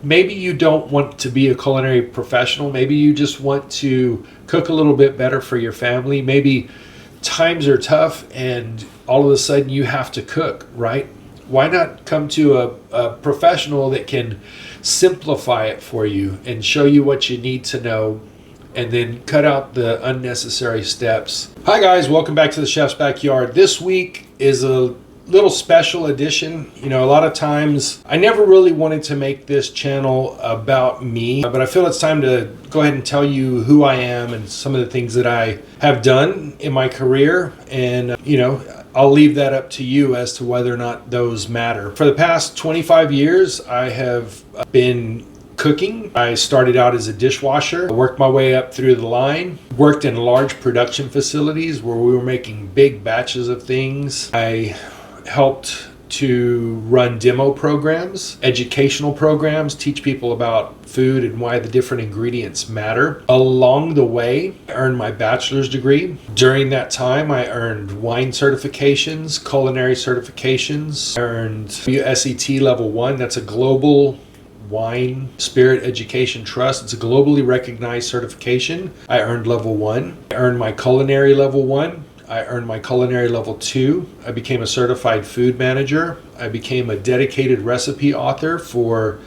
maybe you don't want to be a culinary professional. Maybe you just want to cook a little bit better for your family. Maybe times are tough and all of a sudden you have to cook, right? Why not come to a professional that can simplify it for you and show you what you need to know and then cut out the unnecessary steps. Hi guys, welcome back to the Chef's Backyard. This week is a little special edition. You know, a lot of times I never really wanted to make this channel about me, but I feel it's time to go ahead and tell you who I am and some of the things that I have done in my career. And, you know, I'll leave that up to you as to whether or not those matter. For the past 25 years, I have been cooking. I started out as a dishwasher, worked my way up through the line, worked in large production facilities where we were making big batches of things. I helped to run demo programs, educational programs, teach people about food and why the different ingredients matter. Along the way, I earned my bachelor's degree. During that time, I earned wine certifications, culinary certifications. I earned WSET level 1. That's a global wine spirit education trust. It's a globally recognized certification. I earned level 1. I earned my culinary level 1. I earned my culinary level 2. I became a certified food manager. I became a dedicated recipe author for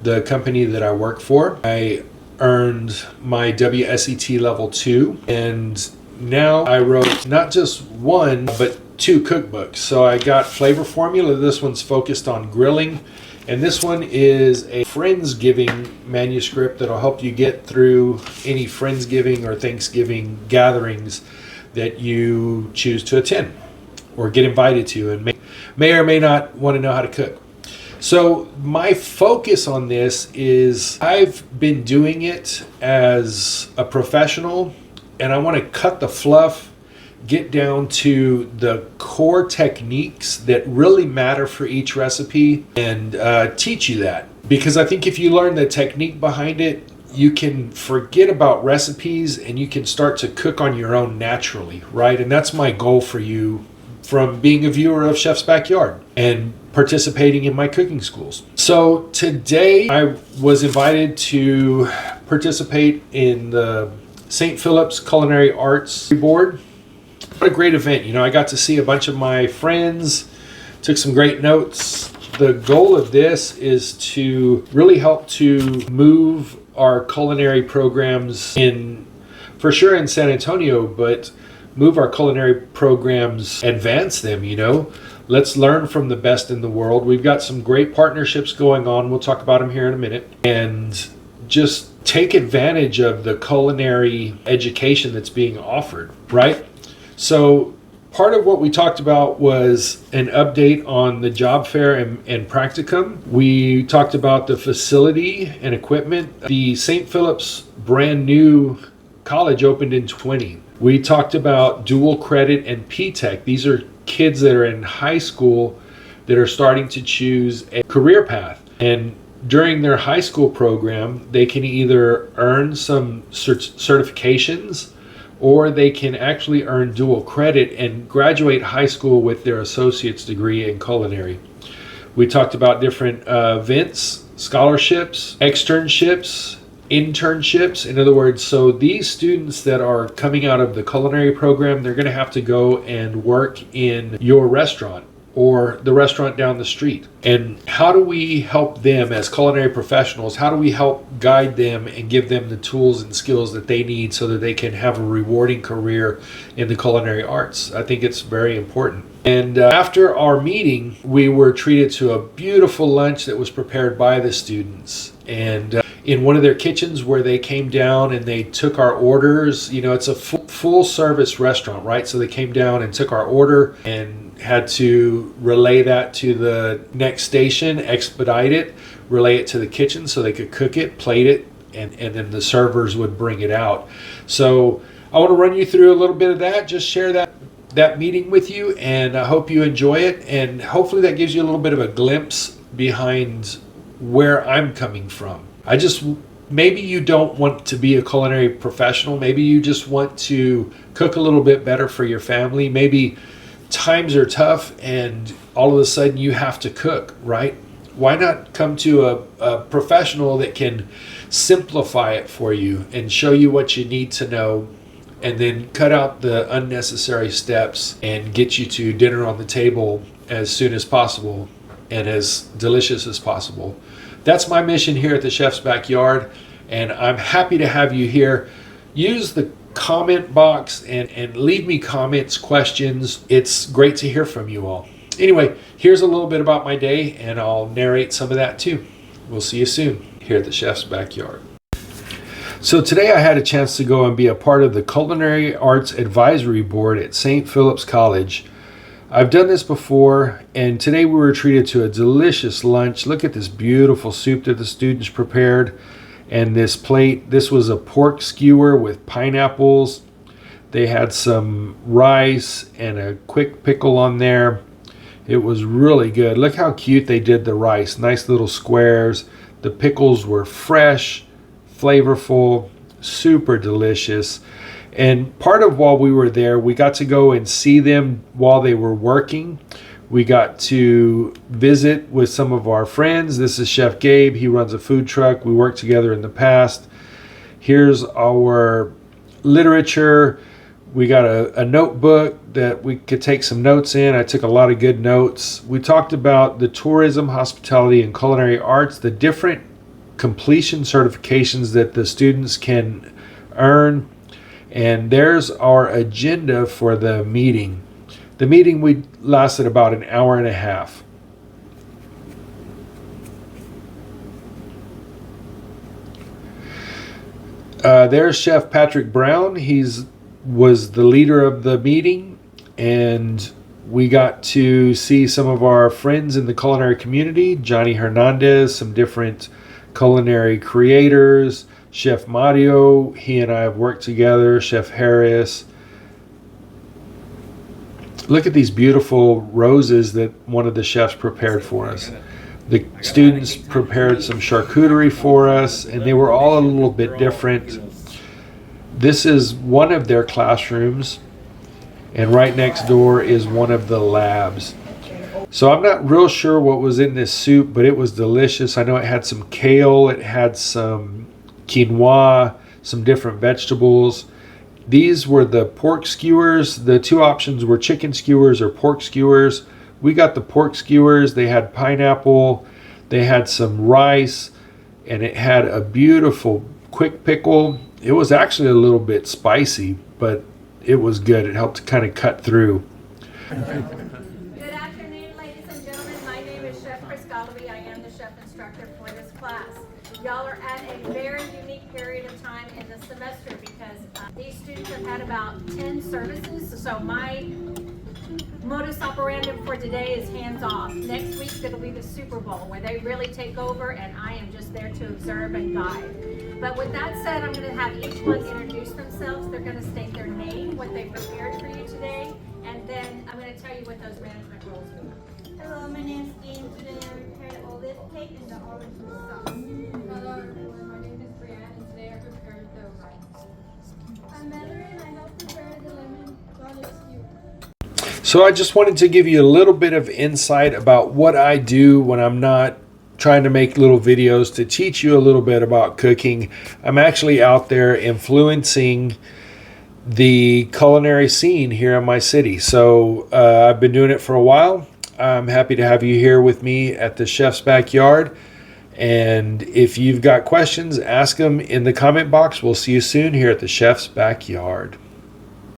the company that I work for. I earned my WSET level 2. And now I wrote not just one, but 2 cookbooks. So I got Flavor Formula. This one's focused on grilling. And this one is a Friendsgiving manuscript that'll help you get through any Friendsgiving or Thanksgiving gatherings that you choose to attend or get invited to and may or may not want to know how to cook. So my focus on this is I've been doing it as a professional and I want to cut the fluff, get down to the core techniques that really matter for each recipe and teach you that. Because I think if you learn the technique behind it, you can forget about recipes and you can start to cook on your own naturally, right? And that's my goal for you from being a viewer of Chef's Backyard and participating in my cooking schools. So today I was invited to participate in the St. Philip's Culinary Arts Board. What a great event. You know, I got to see a bunch of my friends, took some great notes. The goal of this is to really help to move our culinary programs for sure in San Antonio, but move our culinary programs, advance them, you know. Let's learn from the best in the world. We've got some great partnerships going on. We'll talk about them here in a minute. And just take advantage of the culinary education that's being offered, right? So part of what we talked about was an update on the job fair and practicum. We talked about the facility and equipment. The St. Philip's brand new college opened in 2020. We talked about dual credit and P-Tech. These are kids that are in high school that are starting to choose a career path. And during their high school program, they can either earn some certifications or they can actually earn dual credit and graduate high school with their associate's degree in culinary. We talked about different events, scholarships, externships, internships. In other words, so these students that are coming out of the culinary program, they're going to have to go and work in your restaurant or the restaurant down the street. And how do we help them as culinary professionals? How do we help guide them and give them the tools and skills that they need so that they can have a rewarding career in the culinary arts? I think it's very important. And after our meeting, we were treated to a beautiful lunch that was prepared by the students. And in one of their kitchens where they came down and they took our orders. You know, it's a full service restaurant, right? So they came down and took our order and had to relay that to the next station, expedite it, relay it to the kitchen so they could cook it, plate it, and then the servers would bring it out. So I want to run you through a little bit of that, just share that meeting with you, and I hope you enjoy it, and hopefully that gives you a little bit of a glimpse behind where I'm coming from. Maybe you don't want to be a culinary professional. Maybe you just want to cook a little bit better for your family. Maybe times are tough and all of a sudden you have to cook, right? Why not come to a professional that can simplify it for you and show you what you need to know, and then cut out the unnecessary steps and get you to dinner on the table as soon as possible and as delicious as possible. That's my mission here at the Chef's Backyard, and I'm happy to have you here. Use the comment box and leave me comments, questions. It's great to hear from you all. Anyway, here's a little bit about my day, and I'll narrate some of that too. We'll see you soon here at the Chef's Backyard. So today I had a chance to go and be a part of the Culinary Arts Advisory Board at St. Philip's College. I've done this before, and today we were treated to a delicious lunch. Look at this beautiful soup that the students prepared, and this plate. This was a pork skewer with pineapples. They had some rice and a quick pickle on there. It was really good. Look how cute they did the rice. Nice little squares. The pickles were fresh, flavorful, super delicious. And part of while we were there, we got to go and see them while they were working. We got to visit with some of our friends. This is Chef Gabe. He runs a food truck. We worked together in the past. Here's our literature. We got a notebook that we could take some notes in. I took a lot of good notes. We talked about the tourism, hospitality, and culinary arts, the different completion certifications that the students can earn. And there's our agenda for the meeting. The meeting we lasted about an hour and a half. There's Chef Patrick Brown. Was the leader of the meeting, and we got to see some of our friends in the culinary community. Johnny Hernandez, some different culinary creators. Chef Mario, he and I have worked together. Chef Harris. Look at these beautiful roses that one of the chefs prepared for us. The students prepared some charcuterie for us, and they were all a little bit different. This is one of their classrooms, and right next door is one of the labs. So I'm not real sure what was in this soup, but it was delicious. I know it had some kale, it had some quinoa, some different vegetables. These were the pork skewers. The two options were chicken skewers or pork skewers. We got the pork skewers. They had pineapple, they had some rice, and it had a beautiful quick pickle. It was actually a little bit spicy, but it was good. It helped to kind of cut through. Good afternoon, ladies and gentlemen. My name is Chef Priscalovi. I am the chef instructor for this class. Y'all are at a very unique period of time in the semester because these students have had about 10 services. So my modus operandi for today is hands off. Next week's going to be the Super Bowl where they really take over and I am just there to observe and guide. But with that said, I'm going to have each one introduce themselves. They're going to state their name, what they prepared for you today, and then I'm going to tell you what those management roles are. Hello, my name is Ian. Today I prepared olive cake and the orange sauce. Hello everyone, my name is Brianne and today I prepared the rice. I'm Mallory and I helped prepare the lemon garlic skewer. So I just wanted to give you a little bit of insight about what I do when I'm not trying to make little videos to teach you a little bit about cooking. I'm actually out there influencing the culinary scene here in my city. So I've been doing it for a while. I'm happy to have you here with me at the Chef's Backyard. And if you've got questions, ask them in the comment box. We'll see you soon here at the Chef's Backyard.